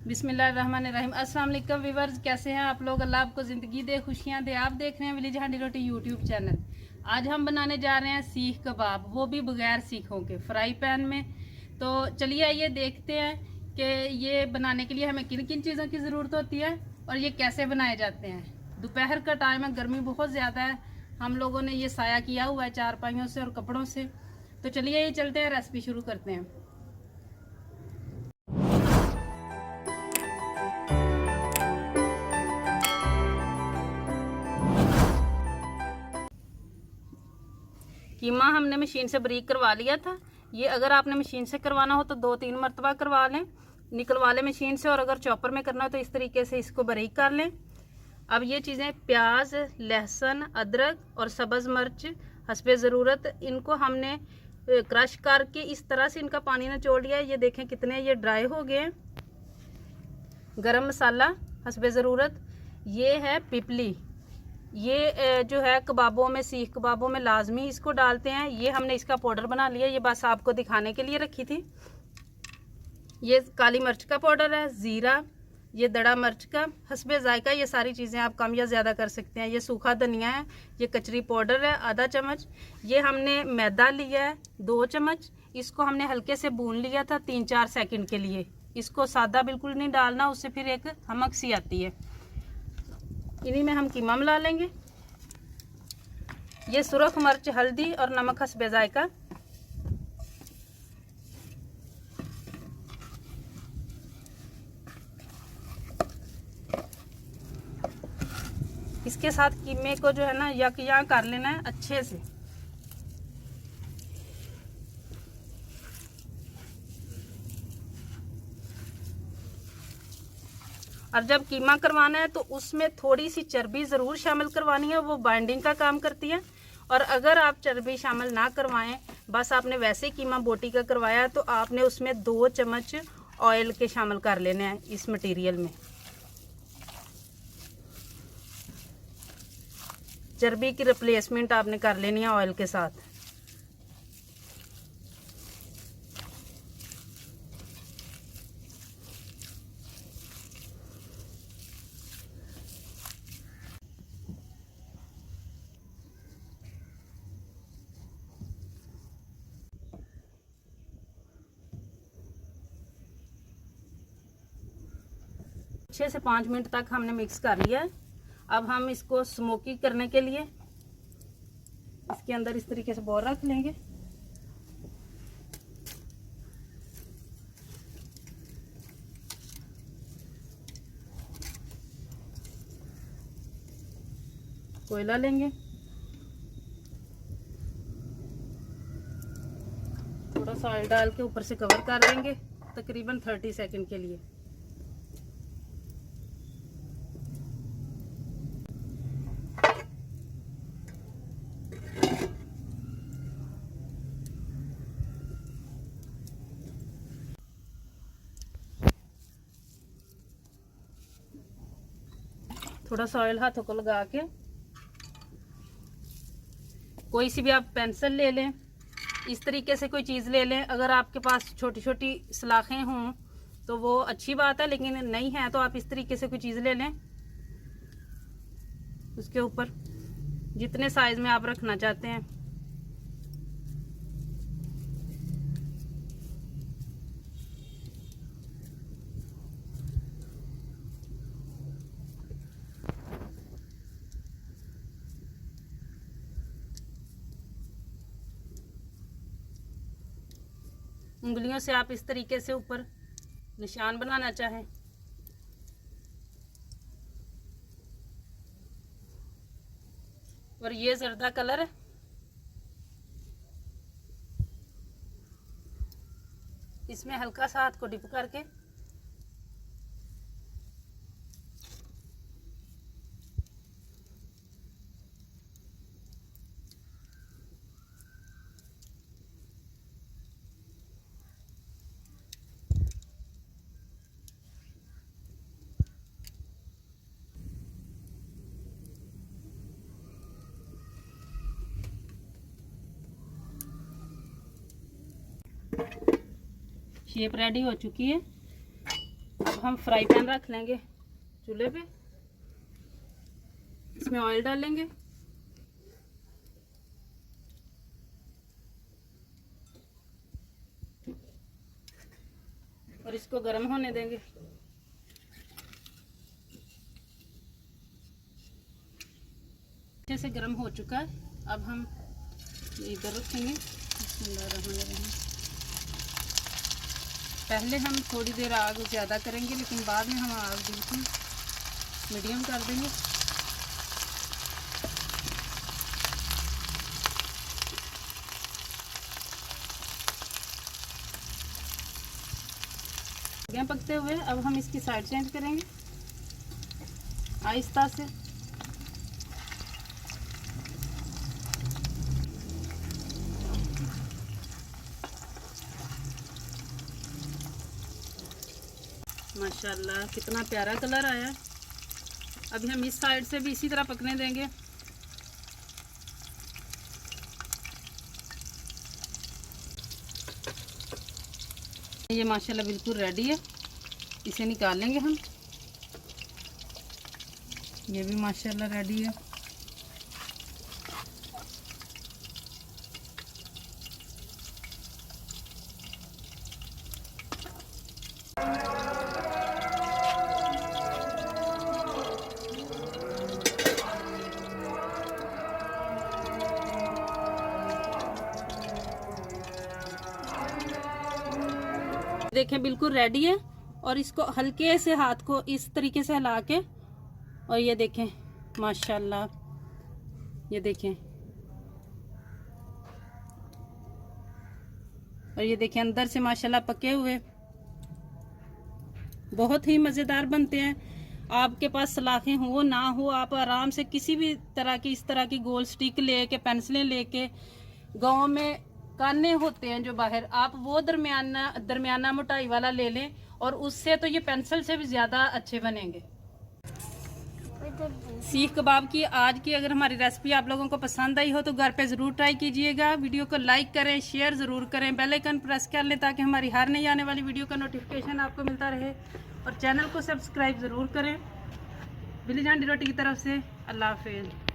बिस्मिल्लाहिर्रहमानिर्रहीम। अस्सलाम वालेकुम व्यूअर्स, कैसे हैं आप लोग? अल्लाह आपको ज़िंदगी दे, खुशियां दे। आप देख रहे हैं विलेज हांडी रोटी यूट्यूब चैनल। आज हम बनाने जा रहे हैं सीख कबाब, वो भी बगैर सीखों के, फ्राई पैन में। तो चलिए आइए देखते हैं कि ये बनाने के लिए हमें किन किन चीज़ों की ज़रूरत होती है और ये कैसे बनाए जाते हैं। दोपहर का टाइम है, गर्मी बहुत ज़्यादा है, हम लोगों ने ये साया किया हुआ है चारपाइयों से और कपड़ों से। तो चलिए ये चलते हैं, रेसिपी शुरू करते हैं। कीमा हमने मशीन से बारीक करवा लिया था। ये अगर आपने मशीन से करवाना हो तो 2-3 मरतबा करवा लें, निकलवा लें मशीन से। और अगर चॉपर में करना हो तो इस तरीके से इसको बारीक कर लें। अब ये चीज़ें प्याज, लहसुन, अदरक और सब्ज़ मिर्च हस्बे ज़रूरत, इनको हमने क्रश करके इस तरह से इनका पानी निचोड़ लिया है। ये देखें कितने ये ड्राई हो गए हैं। गरम मसाला हस्बे ज़रूरत, ये है पिपली, ये जो है कबाबों में, सीख कबाबों में लाजमी इसको डालते हैं। ये हमने इसका पाउडर बना लिया, ये बस आपको दिखाने के लिए रखी थी। ये काली मिर्च का पाउडर है, ज़ीरा, ये दड़ा मिर्च का हस्बे जायका, ये सारी चीज़ें आप कम या ज़्यादा कर सकते हैं। ये सूखा धनिया है, ये कचरी पाउडर है आधा चम्मच। ये हमने मैदा लिया है 2 चम्मच, इसको हमने हल्के से भून लिया था 3-4 सेकंड के लिए। इसको सादा बिल्कुल नहीं डालना, उससे फिर एक हमक सी आती है। इन्हीं में हम कीमा मिला लेंगे। ये सुरख मिर्च, हल्दी और नमक हस्बे जायका। इसके साथ कीमे को जो है ना यक कर लेना है अच्छे से। और जब कीमा करवाना है तो उसमें थोड़ी सी चर्बी ज़रूर शामिल करवानी है, वो बाइंडिंग का काम करती है। और अगर आप चर्बी शामिल ना करवाएं, बस आपने वैसे कीमा बोटी का करवाया, तो आपने उसमें 2 चम्मच ऑयल के शामिल कर लेने हैं इस मटेरियल में। चर्बी की रिप्लेसमेंट आपने कर लेनी है ऑयल के साथ। छः से 5 मिनट तक हमने मिक्स कर लिया है। अब हम इसको स्मोकी करने के लिए इसके अंदर इस तरीके से बॉल रख लेंगे। कोयला लेंगे, थोड़ा सा ऑयल डाल के ऊपर से कवर कर देंगे तकरीबन 30 सेकंड के लिए। थोड़ा सा ऑयल हाथों को लगा के, कोई सी भी आप पेंसिल ले लें, इस तरीके से कोई चीज़ ले लें। अगर आपके पास छोटी छोटी सलाखें हों तो वो अच्छी बात है, लेकिन नहीं है तो आप इस तरीके से कोई चीज़ ले लें। उसके ऊपर जितने साइज में आप रखना चाहते हैं, उंगलियों से आप इस तरीके से ऊपर निशान बनाना चाहें। और ये जर्दा कलर है, इसमें हल्का सा हाथ को डिप करके शेप रेडी हो चुकी है। अब अब हम फ्राई पैन रख लेंगे चूल्हे पे, इसमें ऑयल डालेंगे और इसको गर्म होने देंगे। अच्छे से गर्म हो चुका है, अब हम इधर रखेंगे। पहले हम थोड़ी देर आग ज़्यादा करेंगे, लेकिन बाद में हम आग बिल्कुल मीडियम कर देंगे। पकते हुए अब हम इसकी साइड चेंज करेंगे आहिस्ता से। माशाल्लाह कितना प्यारा कलर आया। अभी हम इस साइड से भी इसी तरह पकने देंगे। ये माशाल्लाह बिल्कुल रेडी है, इसे निकाल लेंगे हम। ये भी माशाल्लाह रेडी है। देखें बिल्कुल रेडी है, और इसको हल्के से हाथ को इस तरीके से हिला के, और ये देखें माशाल्लाह, ये देखें, और ये देखें अंदर से माशाल्लाह पके हुए बहुत ही मज़ेदार बनते हैं। आपके पास सलाखें हो ना हो, आप आराम से किसी भी तरह की इस तरह की गोल स्टिक लेके, पेंसिलें लेके, गाँव में काने होते हैं जो बाहर, आप वो दरमियाना मोटाई वाला ले लें, और उससे तो ये पेंसिल से भी ज़्यादा अच्छे बनेंगे। सीख कबाब की आज की अगर हमारी रेसिपी आप लोगों को पसंद आई हो तो घर पे ज़रूर ट्राई कीजिएगा। वीडियो को लाइक करें, शेयर ज़रूर करें, बेल आइकन प्रेस कर लें ताकि हमारी हर नई आने वाली वीडियो का नोटिफिकेशन आपको मिलता रहे, और चैनल को सब्सक्राइब ज़रूर करें। बिल्ली जान रोटी की तरफ से अल्लाह हाफिज़।